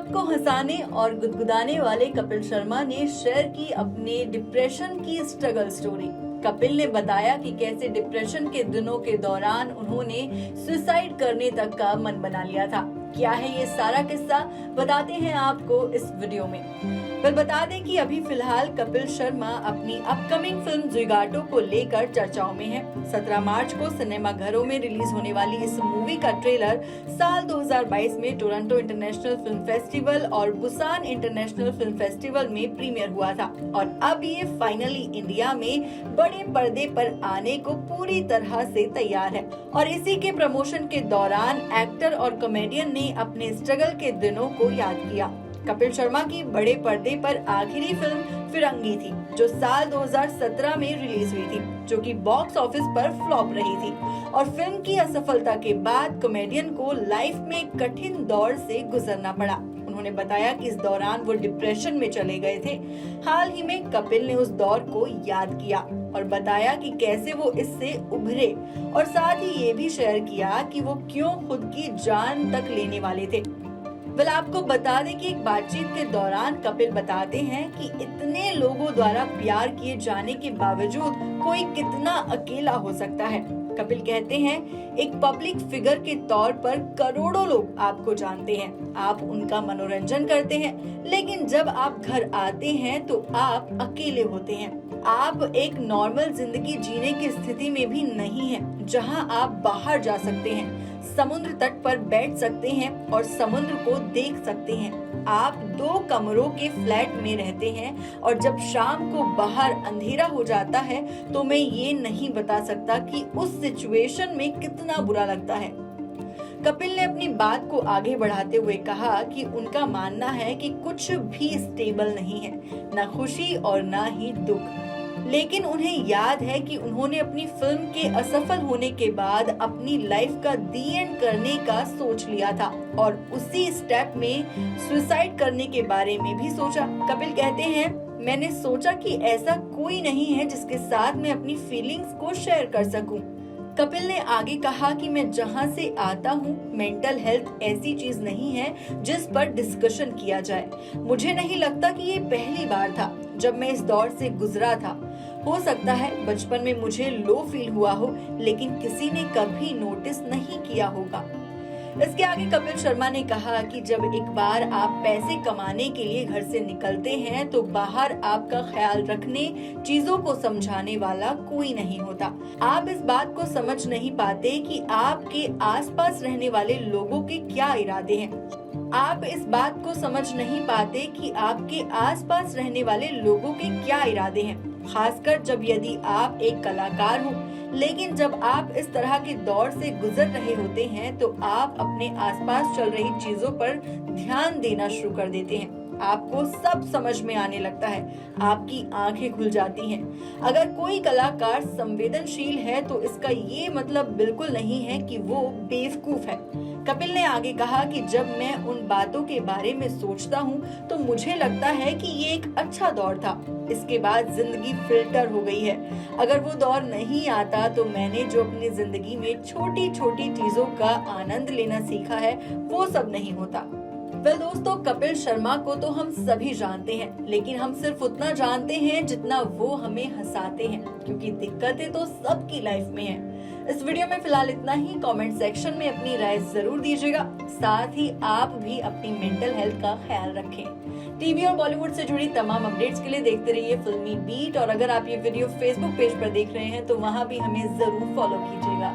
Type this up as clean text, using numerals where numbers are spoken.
सबको हंसाने और गुदगुदाने वाले कपिल शर्मा ने शेयर की अपने डिप्रेशन की स्ट्रगल स्टोरी। कपिल ने बताया कि कैसे डिप्रेशन के दिनों के दौरान उन्होंने सुसाइड करने तक का मन बना लिया था। क्या है ये सारा किस्सा, बताते हैं आपको इस वीडियो में। फिर बता दें कि अभी फिलहाल कपिल शर्मा अपनी अपकमिंग फिल्म जुगाटो को लेकर चर्चाओं में है। 17 मार्च को सिनेमा घरों में रिलीज होने वाली इस मूवी का ट्रेलर साल 2022 में टोरंटो इंटरनेशनल फिल्म फेस्टिवल और बुसान इंटरनेशनल फिल्म फेस्टिवल में प्रीमियर हुआ था और अब ये फाइनली इंडिया में बड़े पर्दे पर आने को पूरी तरह से तैयार है। और इसी के प्रमोशन के दौरान एक्टर और कॉमेडियन ने अपने स्ट्रगल के दिनों को याद किया। कपिल शर्मा की बड़े पर्दे पर आखिरी फिल्म फिरंगी थी, जो साल 2017 में रिलीज हुई थी, जो कि बॉक्स ऑफिस पर फ्लॉप रही थी। और फिल्म की असफलता के बाद कॉमेडियन को लाइफ में एक कठिन दौर से गुजरना पड़ा। उन्होंने बताया कि इस दौरान वो डिप्रेशन में चले गए थे। हाल ही में कपिल ने उस दौर को याद किया और बताया कि कैसे वो इससे उभरे, और साथ ही ये भी शेयर किया कि वो क्यों खुद की जान तक लेने वाले थे। आपको बता दें कि एक बातचीत के दौरान कपिल बताते हैं कि इतने लोगों द्वारा प्यार किए जाने के बावजूद कोई कितना अकेला हो सकता है। कपिल कहते हैं, एक पब्लिक फिगर के तौर पर करोड़ों लोग आपको जानते हैं, आप उनका मनोरंजन करते हैं, लेकिन जब आप घर आते हैं तो आप अकेले होते हैं। आप एक नॉर्मल जिंदगी जीने की स्थिति में भी नहीं हैं, जहां आप बाहर जा सकते हैं, समुद्र तट पर बैठ सकते हैं और समुद्र को देख सकते हैं। आप 2 कमरों के फ्लैट में रहते हैं और जब शाम को बाहर अंधेरा हो जाता है तो मैं ये नहीं बता सकता कि उस सिचुएशन में कितना बुरा लगता है। कपिल ने अपनी बात को आगे बढ़ाते हुए कहा कि उनका मानना है कि कुछ भी स्टेबल नहीं है, न खुशी और न ही दुख, लेकिन उन्हें याद है कि उन्होंने अपनी फिल्म के असफल होने के बाद अपनी लाइफ का दी एंड करने का सोच लिया था और उसी स्टेप में सुसाइड करने के बारे में भी सोचा। कपिल कहते हैं, मैंने सोचा कि ऐसा कोई नहीं है जिसके साथ मैं अपनी फीलिंग्स को शेयर कर सकूं। कपिल ने आगे कहा कि मैं जहां से आता हूं, मेंटल हेल्थ ऐसी चीज नहीं है जिस पर डिस्कशन किया जाए। मुझे नहीं लगता कि ये पहली बार था जब मैं इस दौर से गुजरा था। हो सकता है बचपन में मुझे लो फील हुआ हो, लेकिन किसी ने कभी नोटिस नहीं किया होगा। इसके आगे कपिल शर्मा ने कहा कि जब एक बार आप पैसे कमाने के लिए घर से निकलते हैं तो बाहर आपका ख्याल रखने, चीजों को समझाने वाला कोई नहीं होता। आप इस बात को समझ नहीं पाते कि आपके आसपास रहने वाले लोगों के क्या इरादे हैं। आप इस बात को समझ नहीं पाते कि आपके आसपास रहने वाले लोगों के क्या इरादे हैं, खासकर जब यदि आप एक कलाकार हो। लेकिन जब आप इस तरह के दौर से गुजर रहे होते हैं तो आप अपने आसपास चल रही चीजों पर ध्यान देना शुरू कर देते हैं। आपको सब समझ में आने लगता है, आपकी आंखें खुल जाती हैं। अगर कोई कलाकार संवेदनशील है तो इसका ये मतलब बिल्कुल नहीं है कि वो बेवकूफ है। कपिल ने आगे कहा कि जब मैं उन बातों के बारे में सोचता हूँ तो मुझे लगता है कि ये एक अच्छा दौर था। इसके बाद जिंदगी फिल्टर हो गई है। अगर वो दौर नहीं आता तो मैंने जो अपनी जिंदगी में छोटी छोटी चीजों का आनंद लेना सीखा है, वो सब नहीं होता। दोस्तों, कपिल शर्मा को तो हम सभी जानते हैं, लेकिन हम सिर्फ उतना जानते हैं जितना वो हमें हंसाते हैं, क्योंकि दिक्कतें तो सबकी लाइफ में हैं। इस वीडियो में फिलहाल इतना ही। कमेंट सेक्शन में अपनी राय जरूर दीजिएगा। साथ ही आप भी अपनी मेंटल हेल्थ का ख्याल रखें। टीवी और बॉलीवुड से जुड़ी तमाम अपडेट्स के लिए देखते रहिए फिल्मी बीट। और अगर आप ये वीडियो फेसबुक पेज पर देख रहे हैं तो वहाँ भी हमें जरूर फॉलो कीजिएगा।